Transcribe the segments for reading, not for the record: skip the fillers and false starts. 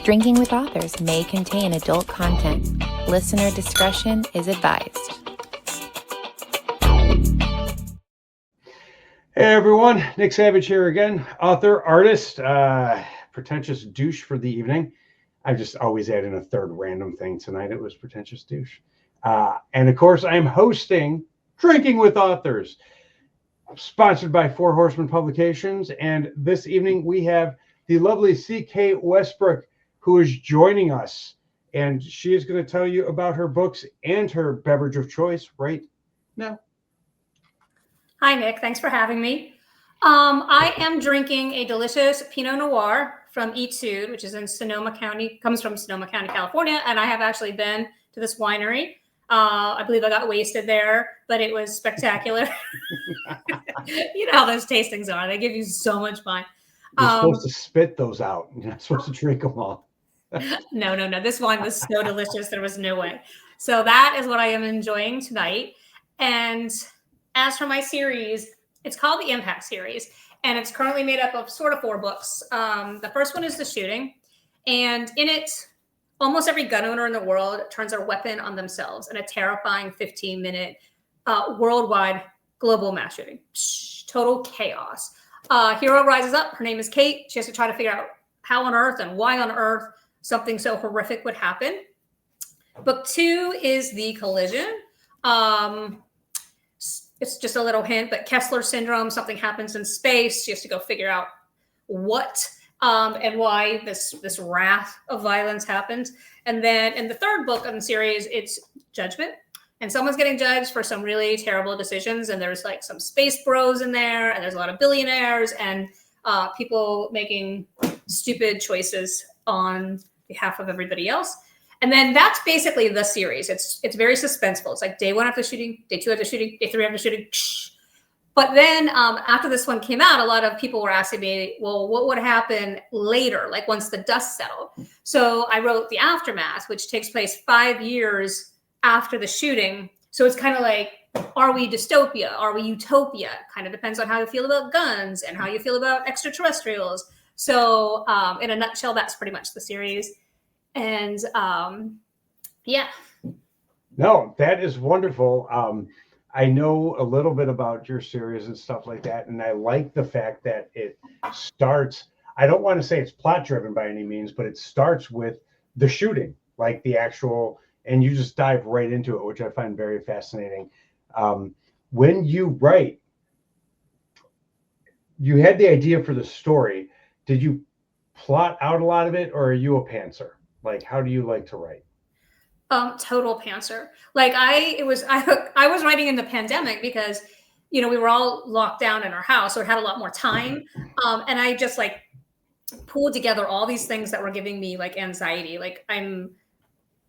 Drinking with Authors may contain adult content. Listener discretion is advised. Hey everyone, Nick Savage here again, author, artist, pretentious douche for the evening. I just always add in a third random thing. Tonight it was pretentious douche. And of course, I am hosting Drinking with Authors, sponsored by Four Horsemen Publications. And this evening we have the lovely CK Westbrook, who is joining us. And she is going to tell you about her books and her beverage of choice right now. Hi, Nick. Thanks for having me. I am drinking a delicious Pinot Noir from Etude, which is in Sonoma County, comes from Sonoma County, California. And I have actually been to this winery. I believe I got wasted there, but it was spectacular. You know how those tastings are. They give you so much fun. You're supposed to spit those out. You're not supposed to drink them all. No. This wine was so delicious. There was no way. So that is what I am enjoying tonight. And as for my series, it's called the Impact series, and it's currently made up of sort of 4 books. The first one is The Shooting, and in it, almost every gun owner in the world turns their weapon on themselves in a terrifying 15-minute worldwide global mass shooting. Total chaos. Hero rises up. Her name is Kate. She has to try to figure out how on earth and why on earth something so horrific would happen. Book 2 is The Collision. It's just a little hint, but Kessler syndrome, something happens in space. She has to go figure out what and why this wrath of violence happened. And then in the third book in the series, it's Judgment. And someone's getting judged for some really terrible decisions. And there's like some space bros in there, and there's a lot of billionaires and people making stupid choices on behalf of everybody else. And then that's basically the series. It's very suspenseful. It's like day 1 after shooting, day 2 after shooting, day 3 after shooting. But then after this one came out, a lot of people were asking me, well, what would happen later, like once the dust settled? So I wrote The Aftermath, which takes place 5 years after the shooting. So it's kind of like, are we dystopia? Are we utopia? Kind of depends on how you feel about guns and how you feel about extraterrestrials. So in a nutshell, that's pretty much the series. And yeah. No, that is wonderful. I know a little bit about your series and stuff like that, and I like the fact that it starts, I don't want to say it's plot driven by any means, but it starts with the shooting, like the actual, and you just dive right into it, which I find very fascinating. When you write, you had the idea for the story. Did you plot out a lot of it, or are you a pantser? Like, how do you like to write? Total pantser. Like I was writing in the pandemic because, we were all locked down in our house, so I had a lot more time. And I just like pulled together all these things that were giving me like anxiety. Like I'm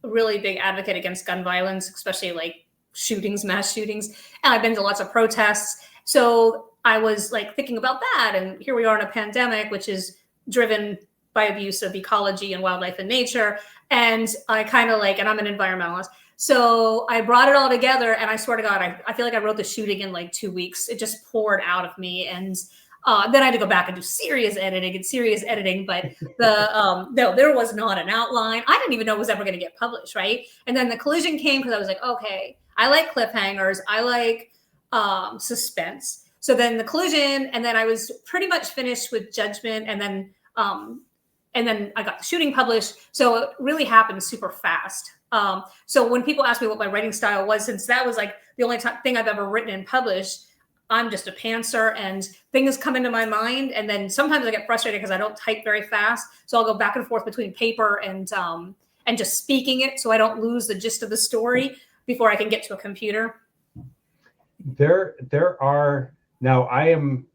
a really big advocate against gun violence, especially like shootings, mass shootings. And I've been to lots of protests. So I was like thinking about that. And here we are in a pandemic, which is driven by abuse of ecology and wildlife and nature. And I kind of like, and I'm an environmentalist. So I brought it all together, and I swear to God, I feel like I wrote the shooting in like 2 weeks. It just poured out of me. And then I had to go back and do serious editing. But no, there was not an outline. I didn't even know it was ever going to get published, right? And then The Collision came because I was like, okay, I like cliffhangers. I like suspense. So then The Collision, and then I was pretty much finished with Judgment, and then I got The Shooting published. So it really happened super fast. So when people ask me what my writing style was, since that was like the only thing I've ever written and published, I'm just a pantser, and things come into my mind. And then sometimes I get frustrated because I don't type very fast. So I'll go back and forth between paper and just speaking it, so I don't lose the gist of the story before I can get to a computer. There are, now I'm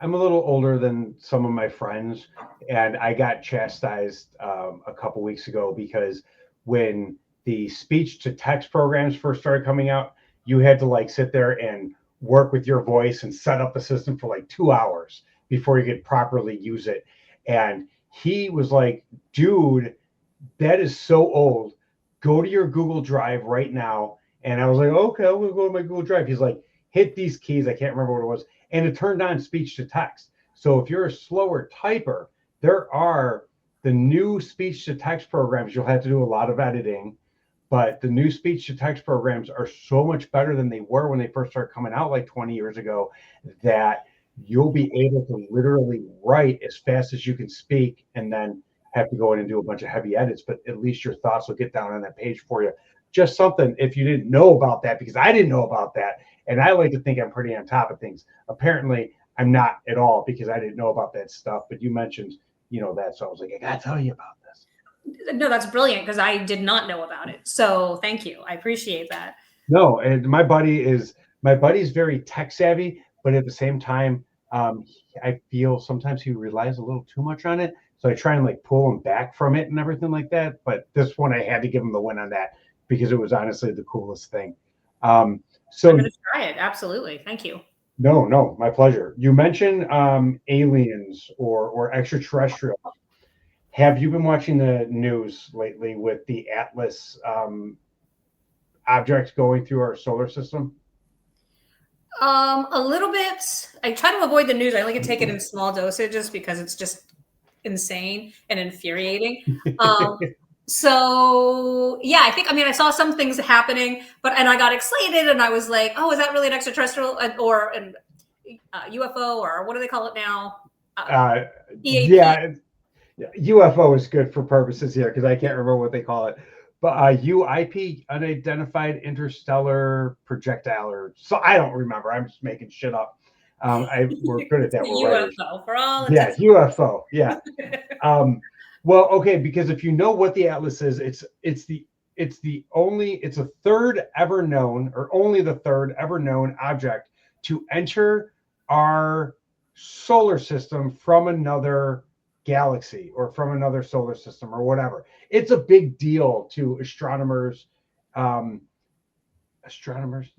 a little older than some of my friends, and I got chastised a couple weeks ago because when the speech to text programs first started coming out, you had to like sit there and work with your voice and set up the system for like 2 hours before you could properly use it. And he was like, dude, that is so old. Go to your Google Drive right now. And I was like, okay, I'm gonna go to my Google Drive. He's like, hit these keys. I can't remember what it was. And it turned on speech to text. So if you're a slower typer, there are the new speech to text programs, you'll have to do a lot of editing, but the new speech to text programs are so much better than they were when they first started coming out like 20 years ago, that you'll be able to literally write as fast as you can speak and then have to go in and do a bunch of heavy edits, but at least your thoughts will get down on that page for you. Just something, if you didn't know about that, because I didn't know about that, and I like to think I'm pretty on top of things. Apparently, I'm not at all, because I didn't know about that stuff, but you mentioned, that, so I was like, I gotta tell you about this. No, that's brilliant, because I did not know about it. So thank you. I appreciate that. No, and my buddy's very tech savvy, but at the same time, I feel sometimes he relies a little too much on it. So I try and like pull him back from it and everything like that. But this one, I had to give him the win on that, because it was honestly the coolest thing. So I'm going to try it. Absolutely. Thank you. No, my pleasure. You mentioned aliens or extraterrestrials. Have you been watching the news lately with the Atlas objects going through our solar system? A little bit. I try to avoid the news. I only can take it in small dosages because it's just insane and infuriating. So yeah, I saw some things happening, and I got excited, and I was like, oh, is that really an extraterrestrial or an UFO, or what do they call it now? EAP. Yeah, UFO is good for purposes here, because I can't remember what they call it. But UIP, unidentified interstellar projectile, or so, I don't remember. I'm just making shit up. We're good at that. UFO for all. Yeah, UFO. Yeah. Well, okay, because if you know what the Atlas is, it's the third ever known, or only the third ever known object to enter our solar system from another galaxy or from another solar system or whatever. It's a big deal to astronomers. To astronomers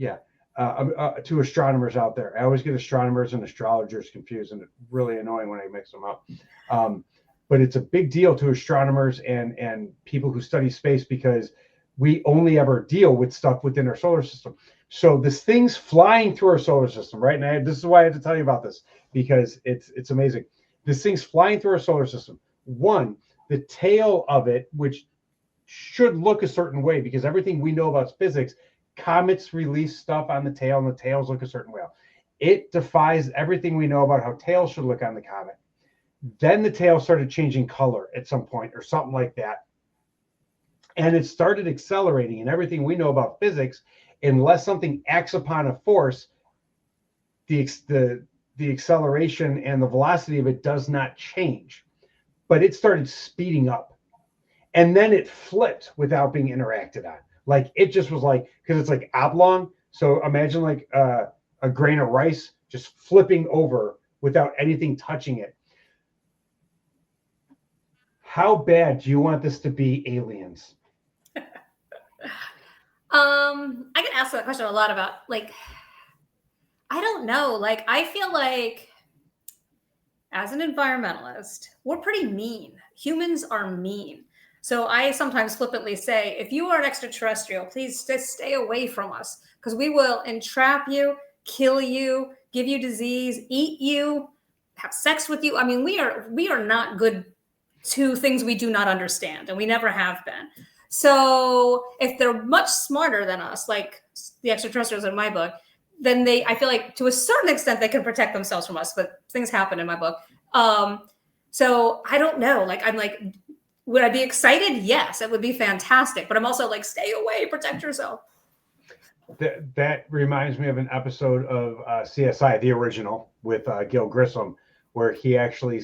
out there. I always get astronomers and astrologers confused, and it's really annoying when I mix them up. But it's a big deal to astronomers and people who study space, because we only ever deal with stuff within our solar system. So this thing's flying through our solar system, right? And this is why I have to tell you about this, because it's amazing. This thing's flying through our solar system. One, the tail of it, which should look a certain way, because everything we know about physics, comets release stuff on the tail, and the tails look a certain way. It defies everything we know about how tails should look on the comet. Then the tail started changing color at some point, or something like that. And it started accelerating, and everything we know about physics, unless something acts upon a force, the acceleration and the velocity of it does not change. But it started speeding up. And then it flipped without being interacted on. Like, it just was like, because it's like oblong. So imagine like a grain of rice just flipping over without anything touching it. How bad do you want this to be, aliens? I get asked that question a lot about, like, I don't know. Like, I feel like as an environmentalist, we're pretty mean. Humans are mean. So I sometimes flippantly say, if you are an extraterrestrial, please just stay away from us, because we will entrap you, kill you, give you disease, eat you, have sex with you. I mean, we are not good to things we do not understand, and we never have been. So if they're much smarter than us, like the extraterrestrials in my book, then I feel like to a certain extent they can protect themselves from us, but things happen in my book. So I don't know. Like, I'm like, would I be excited? Yes, it would be fantastic. But I'm also like, stay away, protect yourself. That reminds me of an episode of CSI, the original, with Gil Grissom, where he actually,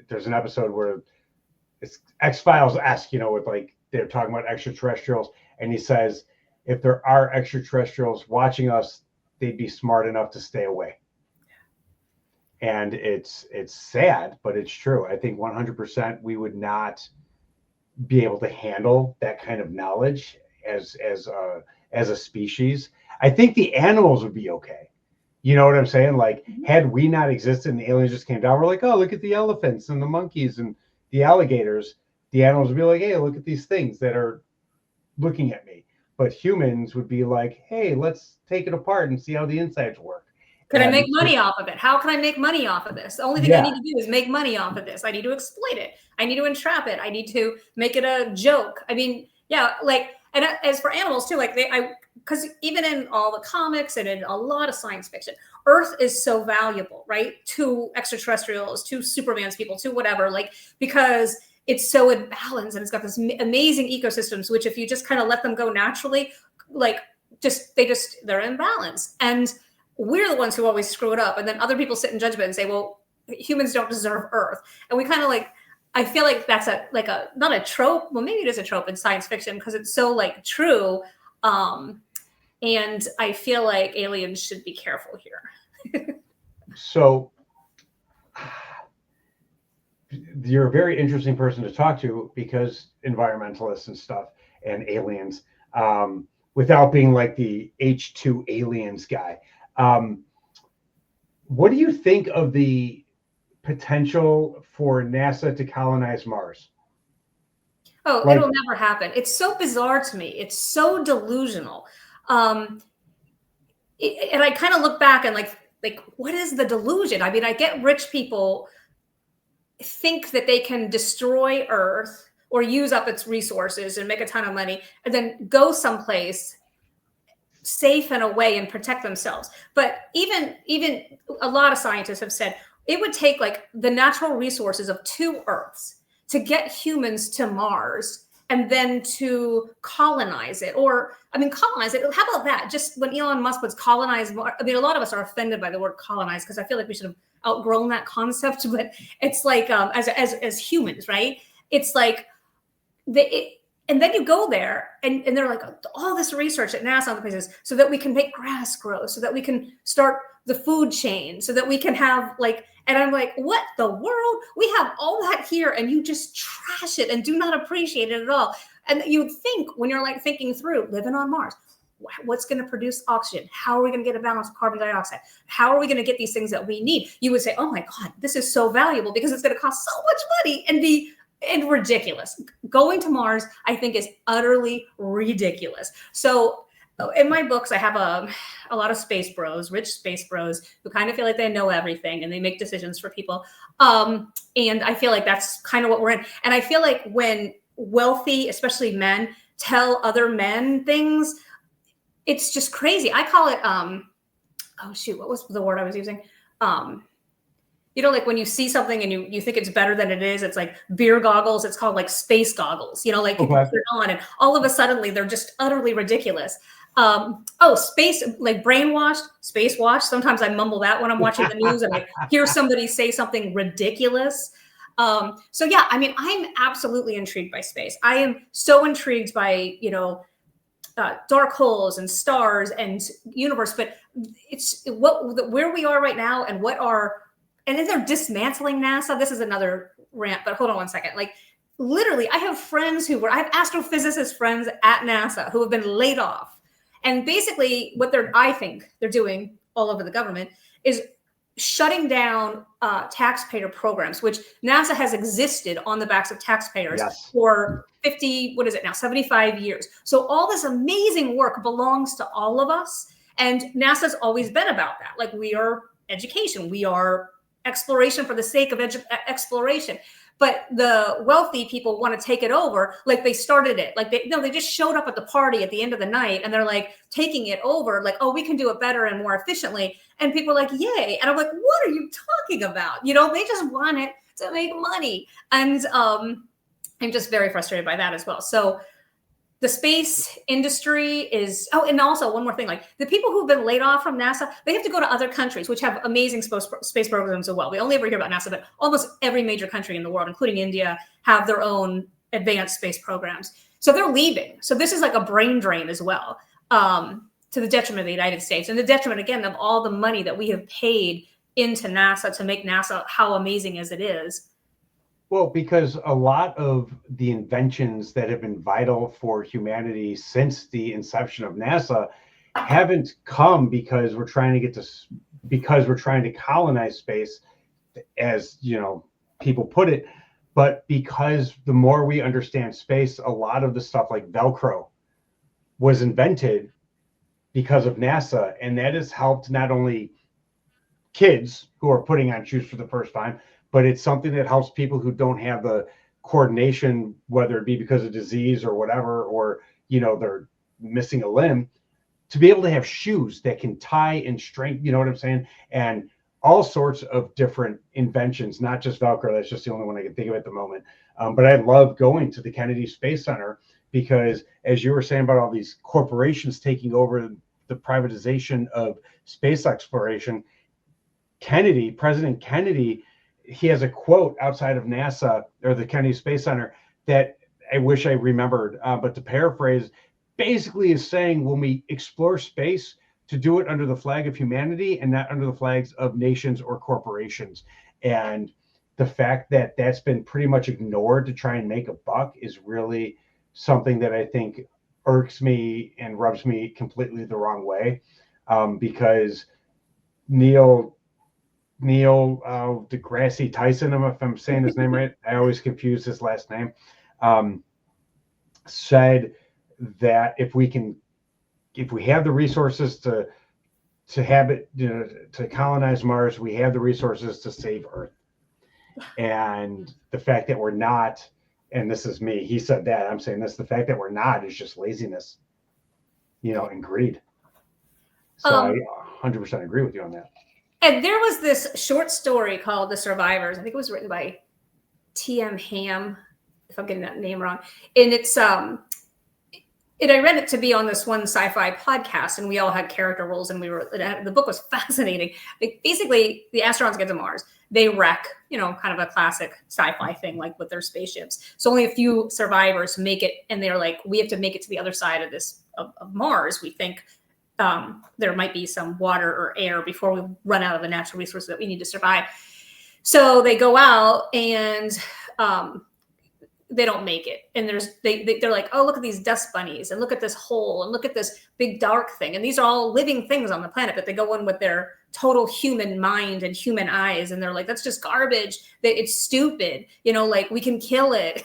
there's an episode where it's X-Files-esque, with like, they're talking about extraterrestrials, and he says, if there are extraterrestrials watching us, they'd be smart enough to stay away. And it's sad, but it's true. I think 100% we would not be able to handle that kind of knowledge as a species. I think the animals would be okay. You know what I'm saying? Like, had we not existed and the aliens just came down, we're like, oh, look at the elephants and the monkeys and the alligators. The animals would be like, hey, look at these things that are looking at me. But humans would be like, hey, let's take it apart and see how the insides work. Can I make And money off of it? How can I make money off of this? The only thing I need to do is make money off of this. I need to exploit it. I need to entrap it. I need to make it a joke. I mean, yeah, like, and as for animals too, like because even in all the comics and in a lot of science fiction, Earth is so valuable, right? To extraterrestrials, to Superman's people, to whatever, like, because it's so in balance and it's got this amazing ecosystems, which if you just kind of let them go naturally, like they're in balance. And we're the ones who always screw it up. And then other people sit in judgment and say, well, humans don't deserve Earth. And we kind of like, I feel like that's not a trope. Well, maybe it is a trope in science fiction because it's so like true. And I feel like aliens should be careful here. So you're a very interesting person to talk to because environmentalists and stuff and aliens, without being like the H2 aliens guy. What do you think of the potential for NASA to colonize Mars? Oh, it'll never happen. It's so bizarre to me. It's so delusional. And I kind of look back and like, what is the delusion? I mean, I get rich people think that they can destroy Earth or use up its resources and make a ton of money and then go someplace safe and away and protect themselves. But even a lot of scientists have said it would take like the natural resources of 2 Earths to get humans to Mars and then to colonize it. Or, I mean, colonize it. How about that? Just when Elon Musk was colonize Mars, I mean, a lot of us are offended by the word colonize because I feel like we should have outgrown that concept. But it's like, as humans, right? It's like, and then you go there and they're like, all this research at NASA and the places so that we can make grass grow, so that we can start the food chain, so that we can have like, and I'm like, what the world? We have all that here and you just trash it and do not appreciate it at all. And you'd think when you're like thinking through living on Mars, what's going to produce oxygen? How are we going to get a balance of carbon dioxide? How are we going to get these things that we need? You would say, oh my God, this is so valuable because it's going to cost so much money and ridiculous. Going to Mars, I think, is utterly ridiculous. So in my books, I have a lot of space bros, rich space bros, who kind of feel like they know everything and they make decisions for people. And I feel like that's kind of what we're in. And I feel like when wealthy, especially men, tell other men things, it's just crazy. I call it, oh shoot, what was the word I was using? You know, like when you see something and you think it's better than it is, it's like beer goggles. It's called like space goggles, you know, like people put it on and all of a sudden they're just utterly ridiculous. Space, like brainwashed, space washed. Sometimes I mumble that when I'm watching the news and I hear somebody say something ridiculous. So yeah, I mean, I'm absolutely intrigued by space. I am so intrigued by, you know, dark holes and stars and universe, but it's where we are right now and and then they're dismantling NASA. This is another rant, but hold on one second. Like literally, I have I have astrophysicist friends at NASA who have been laid off. And basically what I think they're doing all over the government is shutting down taxpayer programs, which NASA has existed on the backs of taxpayers for 75 years. So all this amazing work belongs to all of us. And NASA's always been about that. Like we are education, we are exploration for the sake of exploration. But the wealthy people want to take it over. Like they started it. Like they just showed up at the party at the end of the night and they're like taking it over. Like, oh, we can do it better and more efficiently. And people are like, yay. And I'm like, what are you talking about? You know, they just want it to make money. And I'm just very frustrated by that as well. So the space industry is, and also one more thing, like the people who've been laid off from NASA, they have to go to other countries, which have amazing space programs as well. We only ever hear about NASA, but almost every major country in the world, including India, have their own advanced space programs. So they're leaving. So this is like a brain drain as well, to the detriment of the United States and the detriment, again, of all the money that we have paid into NASA to make NASA how amazing as it is. Well, because a lot of the inventions that have been vital for humanity since the inception of NASA haven't come because we're trying to colonize space, as you know, people put it, but because the more we understand space, a lot of the stuff like Velcro was invented because of NASA, and that has helped not only kids who are putting on shoes for the first time, but it's something that helps people who don't have the coordination, whether it be because of disease or whatever, or, you know, they're missing a limb, to be able to have shoes that can tie and strengthen, you know what I'm saying? And all sorts of different inventions, not just Velcro. That's just the only one I can think of at the moment. But I love going to the Kennedy Space Center because, as you were saying about all these corporations taking over the privatization of space exploration, President Kennedy, he has a quote outside of NASA or the Kennedy Space Center that I wish I remembered, but to paraphrase, basically is saying when we explore space, to do it under the flag of humanity and not under the flags of nations or corporations. And the fact that that's been pretty much ignored to try and make a buck is really something that I think irks me and rubs me completely the wrong way, because Neil deGrasse Tyson, if I'm saying his name right, I always confuse his last name, said that if we have the resources to have it, you know, to colonize Mars, we have the resources to save Earth. And the fact that we're not, and this is me, he said that, I'm saying this, the fact that we're not is just laziness, you know, and greed. So I 100% agree with you on that. And there was this short story called The Survivors. I think it was written by T.M. Ham, if I'm getting that name wrong. And it's I read it to be on this one sci-fi podcast, and we all had character roles, and the book was fascinating. Basically, the astronauts get to Mars. They wreck, you know, kind of a classic sci-fi thing, like with their spaceships. So only a few survivors make it, and they're like, we have to make it to the other side of Mars. We think there might be some water or air before we run out of the natural resources that we need to survive. So they go out and they don't make it. And they're like, oh, look at these dust bunnies and look at this hole and look at this big dark thing. And these are all living things on the planet, but they go in with their total human mind and human eyes. And they're like, that's just garbage. It's stupid. You know, like we can kill it.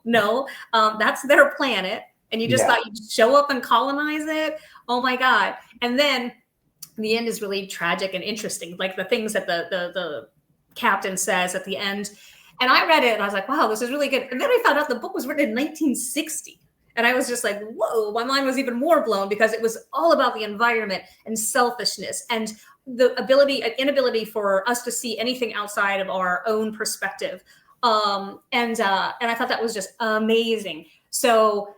No, that's their planet. And you just thought you'd show up and colonize it. Oh my God. And then the end is really tragic and interesting. Like the things that the captain says at the end. And I read it and I was like, wow, this is really good. And then I found out the book was written in 1960. And I was just like, whoa, my mind was even more blown because it was all about the environment and selfishness and the inability for us to see anything outside of our own perspective. And I thought that was just amazing. So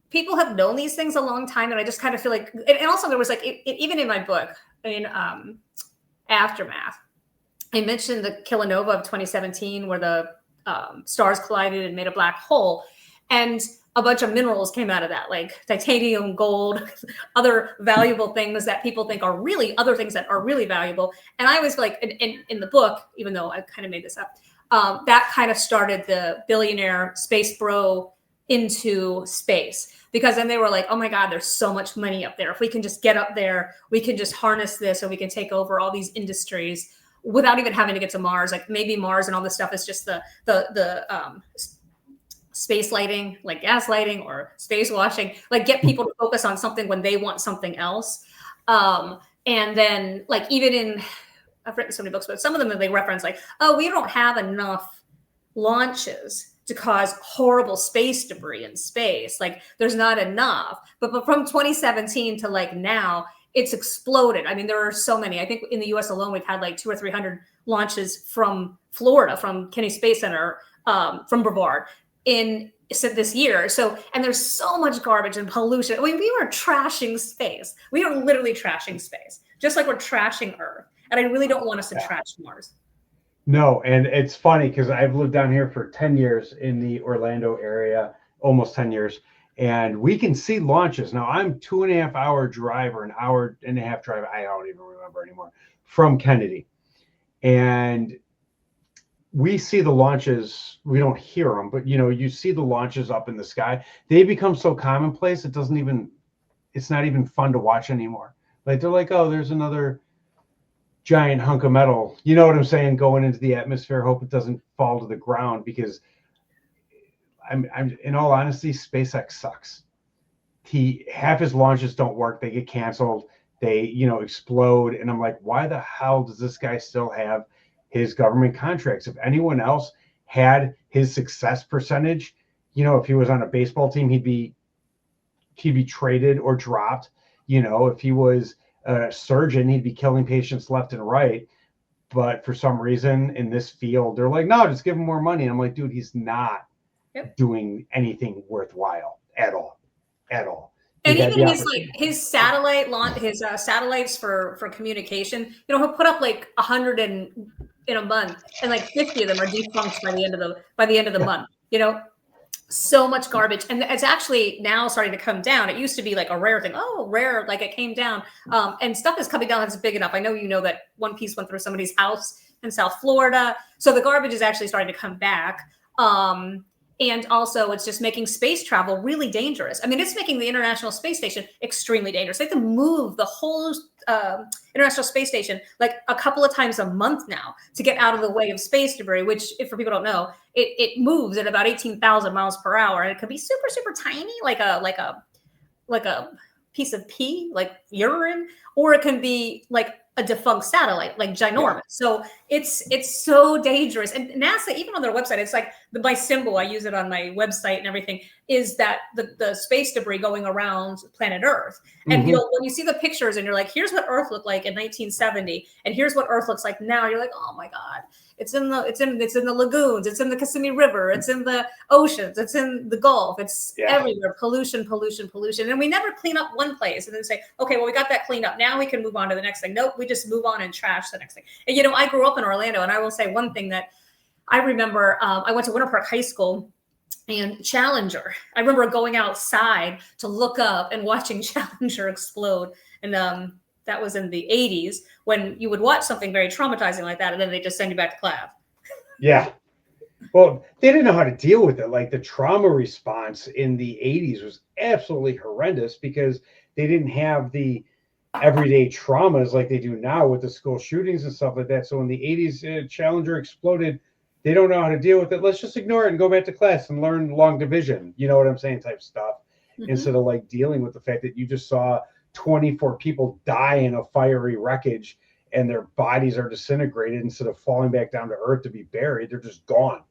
people have known these things a long time. And I just kind of feel like, and also there was like, even in my book, in Aftermath, I mentioned the kilonova of 2017 where the stars collided and made a black hole. And a bunch of minerals came out of that, like titanium, gold, other valuable things that people think are really other things that are really valuable. And I was like, in the book, even though I kind of made this up, that kind of started the billionaire space bro into space. Because then they were like, oh my God, there's so much money up there. If we can just get up there, we can just harness this and we can take over all these industries without even having to get to Mars. Like maybe Mars and all this stuff is just the space lighting, like gas lighting or space washing, like get people to focus on something when they want something else. And then like even I've written so many books, but some of them they reference like, oh, we don't have enough launches to cause horrible space debris in space. Like there's not enough. But from 2017 to like now, it's exploded. I mean, there are so many. I think in the US alone, we've had like 200 or 300 launches from Florida, from Kennedy Space Center, from Brevard in this year. So, and there's so much garbage and pollution. I mean, we are trashing space. We are literally trashing space, just like we're trashing Earth. And I really don't want us to trash Mars. No, and it's funny because I've lived down here for 10 years in the Orlando area, almost 10 years. And we can see launches. Now I'm 2.5 hour drive or an hour and a half drive. I don't even remember anymore from Kennedy. And we see the launches. We don't hear them, but you know, you see the launches up in the sky. They become so commonplace. It's not even fun to watch anymore. Like they're like, oh, there's another giant hunk of metal. You know what I'm saying? Going into the atmosphere. Hope it doesn't fall to the ground because I'm in all honesty, SpaceX sucks. Half his launches don't work. They get canceled. they, explode. And I'm like, why the hell does this guy still have his government contracts? If anyone else had his success percentage, if he was on a baseball team, he'd be traded or dropped. If he was a surgeon, he'd be killing patients left and right. But for some reason in this field, they're like, no, just give him more money. And I'm like, dude, he's not doing anything worthwhile at all. And even his satellite launch, his satellites for communication, he'll put up like 100 in a month, and like 50 of them are defunct by the end of the month. So much garbage, and it's actually now starting to come down. It used to be like a rare thing. Oh, rare, like it came down, and stuff is coming down that's big enough. I know that one piece went through somebody's house in South Florida, so the garbage is actually starting to come back. And also, it's just making space travel really dangerous. I mean, it's making the International Space Station extremely dangerous. They have to move the whole International Space Station like a couple of times a month now to get out of the way of space debris, which, if for people don't know, it moves at about 18,000 miles per hour. And it could be super, super tiny, like a piece of pee, like urine, or it can be like a defunct satellite, like ginormous. So it's so dangerous. And NASA, even on their website, it's like my symbol, I use it on my website and everything, is that the space debris going around planet Earth. And when you see the pictures and you're like, here's what Earth looked like in 1970, and here's what Earth looks like now, you're like, oh my God. It's in the lagoons, it's in the Kissimmee River, it's in the oceans, it's in the Gulf, it's everywhere. Pollution. And we never clean up one place and then say, okay, well, we got that cleaned up. Now we can move on to the next thing. Nope, we just move on and trash the next thing. And I grew up in Orlando, and I will say one thing that I remember, I went to Winter Park High School, and Challenger, I remember going outside to look up and watching Challenger explode. And that was in the 80s, when you would watch something very traumatizing like that, and then they just send you back to class. Yeah. Well, they didn't know how to deal with it. Like, the trauma response in the 80s was absolutely horrendous because they didn't have the everyday traumas like they do now with the school shootings and stuff like that. So in the 80s, Challenger exploded. They don't know how to deal with it. Let's just ignore it and go back to class and learn long division. You know what I'm saying? Type stuff. Instead of like dealing with the fact that you just saw 24 people die in a fiery wreckage and their bodies are disintegrated instead of falling back down to earth to be buried. They're just gone.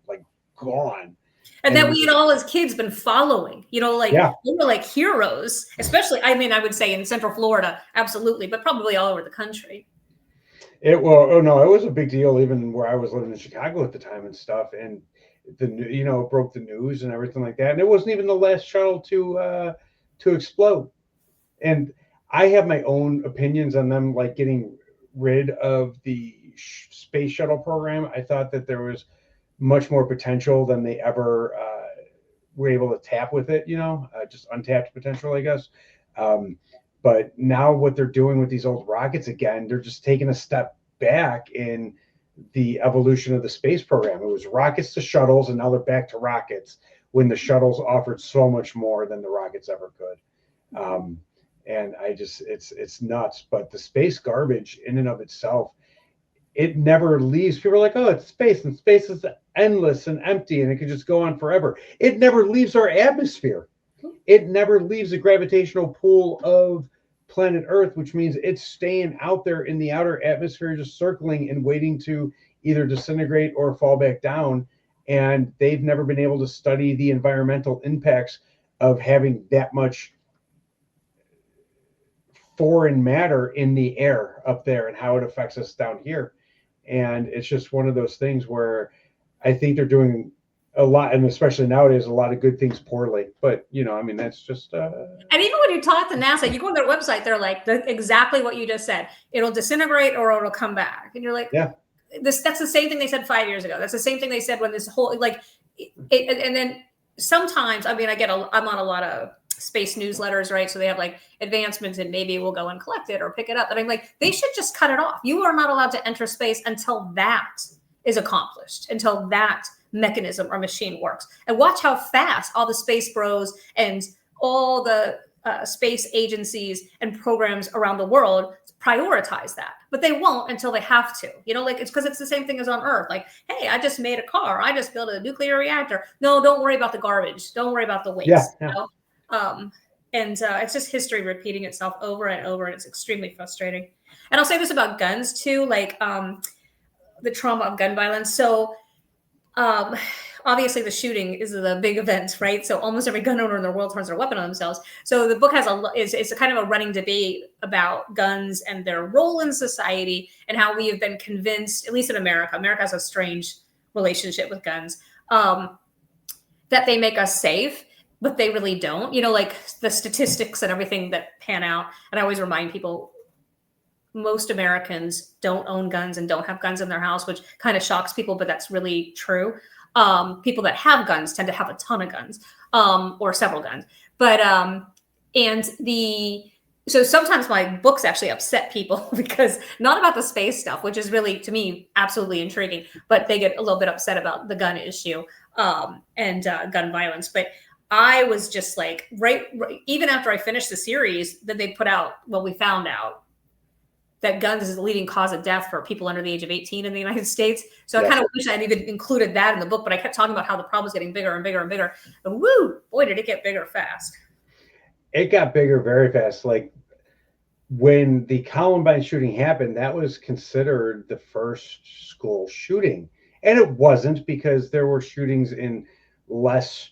And that we had all as kids been following, we were like heroes, especially, I would say in Central Florida, absolutely, but probably all over the country. It was a big deal even where I was living in Chicago at the time and stuff. And it broke the news and everything like that. And it wasn't even the last shuttle to explode. And I have my own opinions on them, like getting rid of the space shuttle program. I thought that there was much more potential than they ever were able to tap with it, just untapped potential, I guess. But now what they're doing with these old rockets again, they're just taking a step back in the evolution of the space program. It was rockets to shuttles, and now they're back to rockets when the shuttles offered so much more than the rockets ever could. And it's nuts. But the space garbage in and of itself, it never leaves. People are like, oh, it's space, and space is endless and empty, and it can just go on forever. It never leaves our atmosphere. It never leaves the gravitational pull of planet Earth, which means it's staying out there in the outer atmosphere, just circling and waiting to either disintegrate or fall back down. And they've never been able to study the environmental impacts of having that much foreign matter in the air up there and how it affects us down here. And it's just one of those things where I think they're doing a lot, and especially nowadays, a lot of good things poorly. But that's just. And even when you talk to NASA, you go on their website, they're like exactly what you just said. It'll disintegrate or it'll come back, and you're like, yeah. That's the same thing they said 5 years ago. That's the same thing they said when this whole and then sometimes I'm on a lot of space newsletters, right? So they have like advancements, and maybe we'll go and collect it or pick it up. And I'm like, they should just cut it off. You are not allowed to enter space until that is accomplished, until that mechanism or machine works. And watch how fast all the space bros and all the space agencies and programs around the world prioritize that, but they won't until they have to. It's because it's the same thing as on Earth. Like, hey, I just made a car. I just built a nuclear reactor. No, don't worry about the garbage. Don't worry about the waste. Yeah. And it's just history repeating itself over and over, and it's extremely frustrating. And I'll say this about guns too, like the trauma of gun violence. So obviously the shooting is the big event, right? So almost every gun owner in the world turns their weapon on themselves. So the book has it's a kind of a running debate about guns and their role in society, and how we have been convinced, at least in America has a strange relationship with guns, that they make us safe, but they really don't. Like the statistics and everything that pan out. And I always remind people, most Americans don't own guns and don't have guns in their house, which kind of shocks people, but that's really true. People that have guns tend to have a ton of guns, or several guns. But so sometimes my books actually upset people because not about the space stuff, which is really, to me, absolutely intriguing, but they get a little bit upset about the gun issue and gun violence. But I was just like, right, even after I finished the series, that they put out, we found out that guns is the leading cause of death for people under the age of 18 in the United States. So I kind of wish I'd even included that in the book, but I kept talking about how the problem was getting bigger and bigger and bigger. And woo, boy, did it get bigger fast. It got bigger very fast. Like when the Columbine shooting happened, that was considered the first school shooting. And it wasn't, because there were shootings in less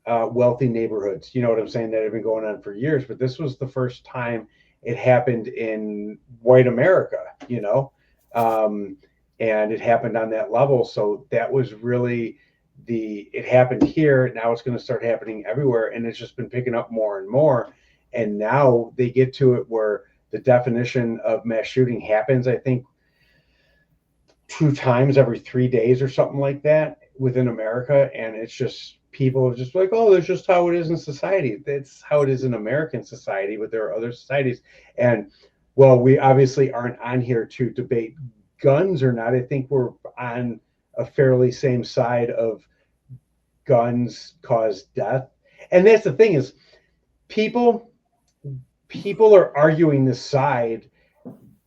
wealthy neighborhoods. You know what I'm saying? That had been going on for years. But this was the first time it happened in white America, and it happened on that level. So that was really it happened here. Now it's going to start happening everywhere. And it's just been picking up more and more. And now they get to it where the definition of mass shooting happens, I think, 2 times every 3 days or something like that within America. And it's just, people are just like, oh, that's just how it is in society. That's how it is in American society, but there are other societies. And well, we obviously aren't on here to debate guns or not. I think we're on a fairly same side of guns cause death. And that's the thing, is people are arguing this side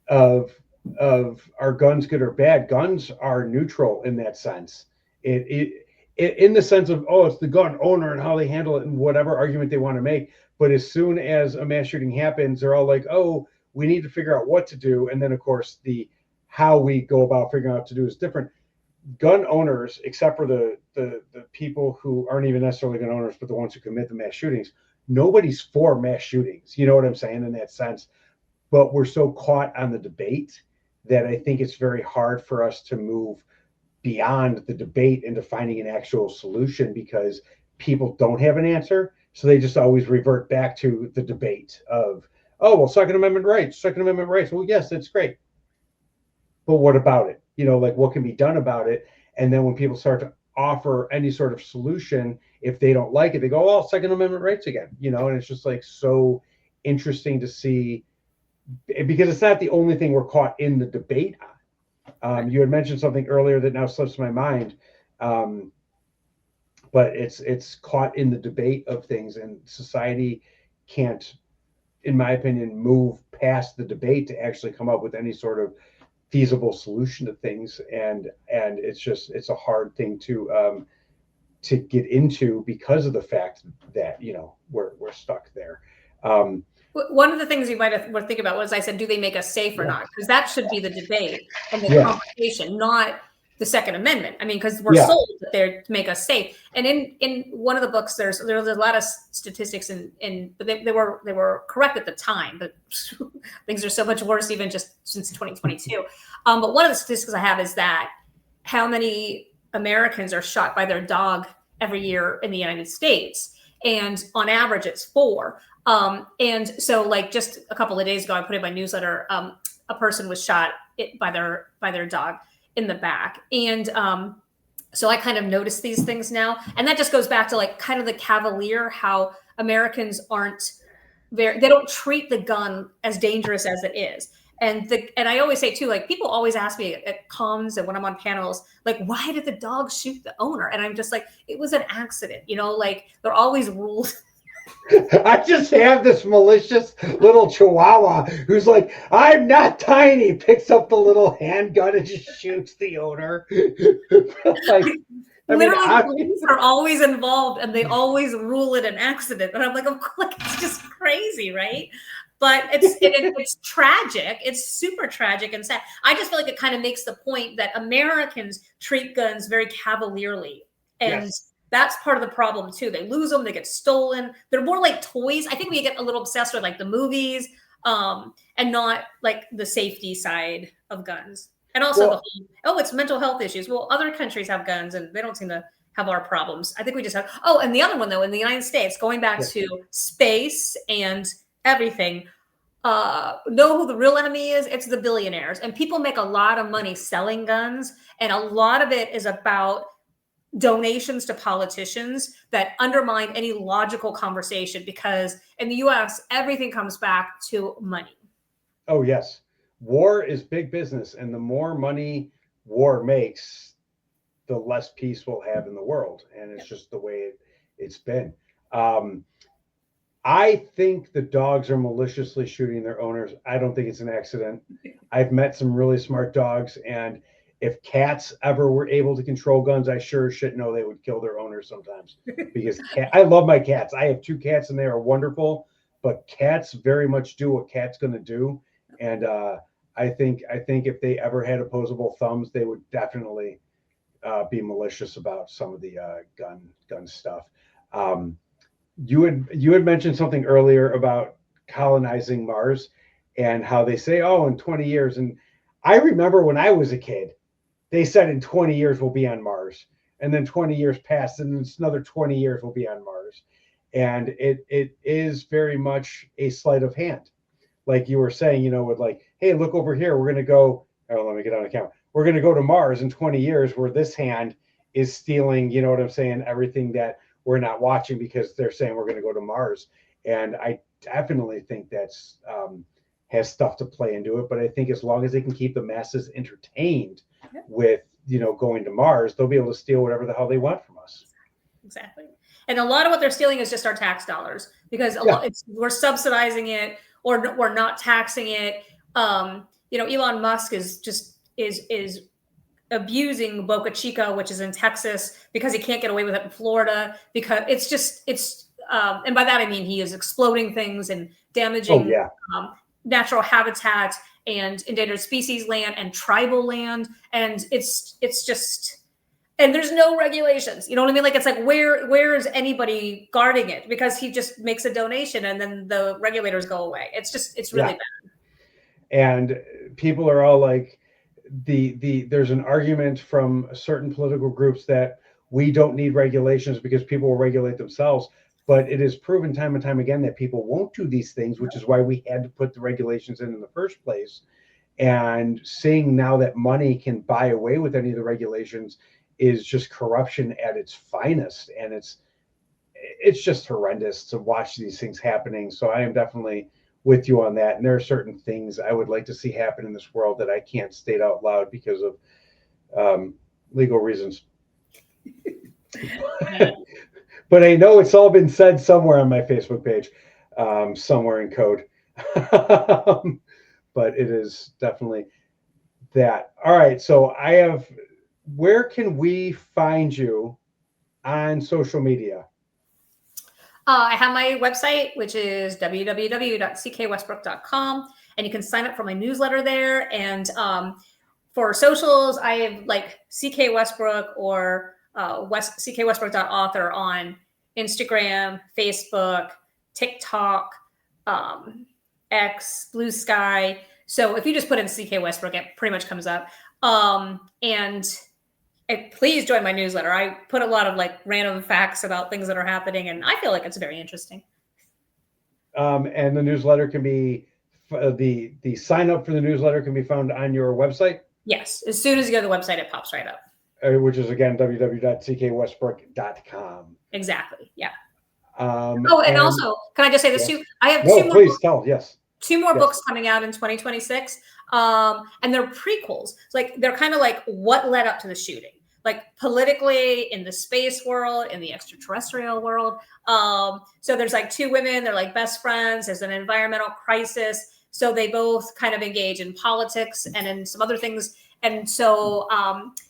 of are guns good or bad. Guns are neutral in that sense. It in the sense of, oh, it's the gun owner and how they handle it and whatever argument they want to make. But as soon as a mass shooting happens, they're all like, oh, we need to figure out what to do. And then, of course, the how we go about figuring out what to do is different. Gun owners, except for the people who aren't even necessarily gun owners, but the ones who commit the mass shootings, nobody's for mass shootings. You know what I'm saying in that sense? But we're so caught on the debate that I think it's very hard for us to move beyond the debate into finding an actual solution, because people don't have an answer. So they just always revert back to the debate of, oh, well, Second Amendment rights. Well, yes, that's great. But what about it? Like, what can be done about it? And then when people start to offer any sort of solution, if they don't like it, they go, oh, Second Amendment rights again, and it's just like so interesting to see, because it's not the only thing we're caught in the debate on. You had mentioned something earlier that now slips my mind, but it's caught in the debate of things, and society can't, in my opinion, move past the debate to actually come up with any sort of feasible solution to things. And it's a hard thing to get into, because of the fact that we're stuck there. One of the things you might have think about was, I said, do they make us safe or not? Because that should be the debate and the conversation, not the Second Amendment. I mean, because we're sold that they're to make us safe. And in one of the books, there's a lot of statistics, but they were correct at the time, but things are so much worse even just since 2022. But one of the statistics I have is that how many Americans are shot by their dog every year in the United States, and on average it's 4. And so, like, just a couple of days ago, I put in my newsletter, a person was shot by their dog in the back. And so I kind of notice these things now. And that just goes back to, like, kind of the cavalier, how Americans they don't treat the gun as dangerous as it is. And I always say too, like, people always ask me at comms and when I'm on panels, like, why did the dog shoot the owner? And I'm just like, it was an accident, like, there are always rules. I just have this malicious little chihuahua who's like, I'm not tiny, picks up the little handgun and just shoots the owner. Like, Literally, the police are always involved, and they always rule it an accident. And I'm like, it's just crazy, right? But it's tragic. It's super tragic and sad. I just feel like it kind of makes the point that Americans treat guns very cavalierly, and that's part of the problem too. They lose them, they get stolen. They're more like toys. I think we get a little obsessed with like the movies, and not like the safety side of guns. And also it's mental health issues. Well, other countries have guns and they don't seem to have our problems. I think we just have, and the other one though, in the United States, going back to space and everything, know who the real enemy is? It's the billionaires. And people make a lot of money selling guns. And a lot of it is about donations to politicians that undermine any logical conversation, because in the US, everything comes back to money. Oh, yes. War is big business, and the more money war makes, the less peace we'll have in the world. And it's just the way it's been. I think the dogs are maliciously shooting their owners. I don't think it's an accident. I've met some really smart dogs, and if cats ever were able to control guns, I sure as shit know they would kill their owners sometimes. Because I love my cats. I have 2 cats, and they are wonderful. But cats very much do what cats going to do. And I think if they ever had opposable thumbs, they would definitely be malicious about some of the gun stuff. You had mentioned something earlier about colonizing Mars and how they say, in 20 years. And I remember when I was a kid, they said in 20 years we'll be on Mars. And then 20 years passed, and it's another 20 years we'll be on Mars. And it is very much a sleight of hand. Like you were saying, with like, hey, look over here. We're going to go. Oh, let me get on the camera. We're going to go to Mars in 20 years, where this hand is stealing, you know what I'm saying, everything that we're not watching because they're saying we're going to go to Mars. And I definitely think that's has stuff to play into it. But I think as long as they can keep the masses entertained with, going to Mars, they'll be able to steal whatever the hell they want from us. Exactly. And a lot of what they're stealing is just our tax dollars, because we're subsidizing it, or we're not taxing it. Elon Musk is abusing Boca Chica, which is in Texas, because he can't get away with it in Florida, because and by that I mean he is exploding things and damaging natural habitat and endangered species land and tribal land. And it's just, and there's no regulations. You know what I mean? Like, it's like, where is anybody guarding it? Because he just makes a donation and then the regulators go away. It's really bad. And people are all like, there's an argument from certain political groups that we don't need regulations because people will regulate themselves. But it is proven time and time again that people won't do these things, which is why we had to put the regulations in the first place. And seeing now that money can buy away with any of the regulations is just corruption at its finest. And it's just horrendous to watch these things happening. So I am definitely with you on that. And there are certain things I would like to see happen in this world that I can't state out loud because of legal reasons. But I know it's all been said somewhere on my Facebook page, somewhere in code. But it is definitely that. All right. So where can we find you on social media? I have my website, which is www.ckwestbrook.com, and you can sign up for my newsletter there. And for socials, I have like CK Westbrook or ckwestbrook.author on Instagram, Facebook, TikTok, X, Blue Sky. So if you just put in CK Westbrook, it pretty much comes up. And please join my newsletter. I put a lot of like random facts about things that are happening, and I feel like it's very interesting. And the newsletter can be the sign up for the newsletter can be found on your website. Yes, as soon as you go to the website, it pops right up. Which is again www.ckwestbrook.com. Exactly. Yeah. And also, can I just say this too? I have two more books coming out in 2026, and they're prequels. Like, they're kind of like what led up to the shooting, like politically, in the space world, in the extraterrestrial world. So there's like 2 women, they're like best friends. There's an environmental crisis, so they both kind of engage in politics and in some other things. And so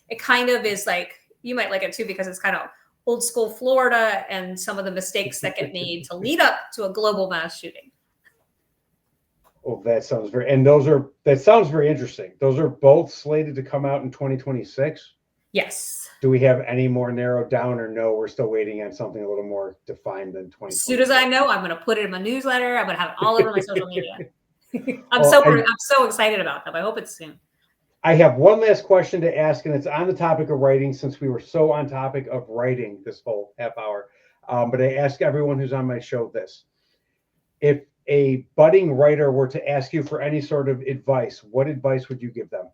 it kind of is like you might like it too, because it's kind of old school Florida and some of the mistakes that get made to lead up to a global mass shooting. Oh, that sounds very interesting. Those are both slated to come out in 2026. Yes. Do we have any more narrowed down, or no, we're still waiting on something a little more defined than 2020? As soon as I know, I'm going to put it in my newsletter. I'm going to have it all over my social media. I'm so excited about them. I hope it's soon. I have one last question to ask, and it's on the topic of writing, since we were so on topic of writing this whole half hour. But I ask everyone who's on my show this. If a budding writer were to ask you for any sort of advice, what advice would you give them?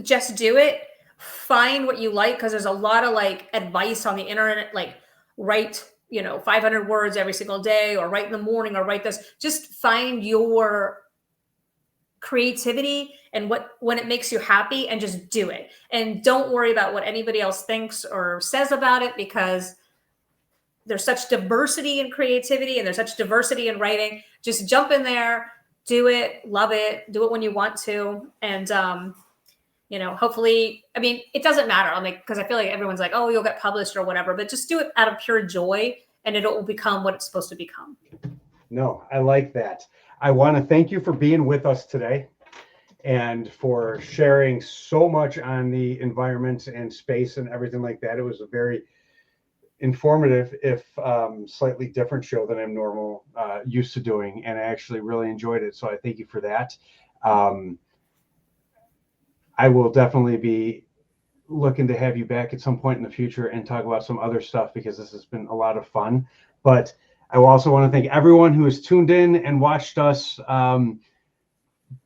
Just do it. Find what you like, because there's a lot of like advice on the internet, like write 500 words every single day, or write in the morning, or write this. Just find your creativity and when it makes you happy, and just do it. And don't worry about what anybody else thinks or says about it, because there's such diversity in creativity and there's such diversity in writing. Just jump in there, do it, love it, do it when you want to. And, hopefully, I mean, it doesn't matter. Because I feel like everyone's like, oh, you'll get published or whatever, but just do it out of pure joy, and it will become what it's supposed to become. No, I like that. I want to thank you for being with us today and for sharing so much on the environment and space and everything like that. It was a very informative, if slightly different show than I'm used to doing, and I actually really enjoyed it. So I thank you for that. I will definitely be looking to have you back at some point in the future and talk about some other stuff, because this has been a lot of fun. But I also want to thank everyone who has tuned in and watched us.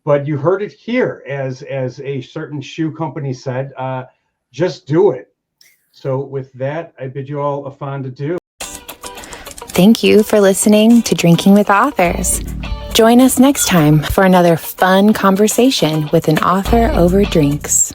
But you heard it here, as a certain shoe company said, just do it. So with that, I bid you all a fond adieu. Thank you for listening to Drinking with Authors. Join us next time for another fun conversation with an author over drinks.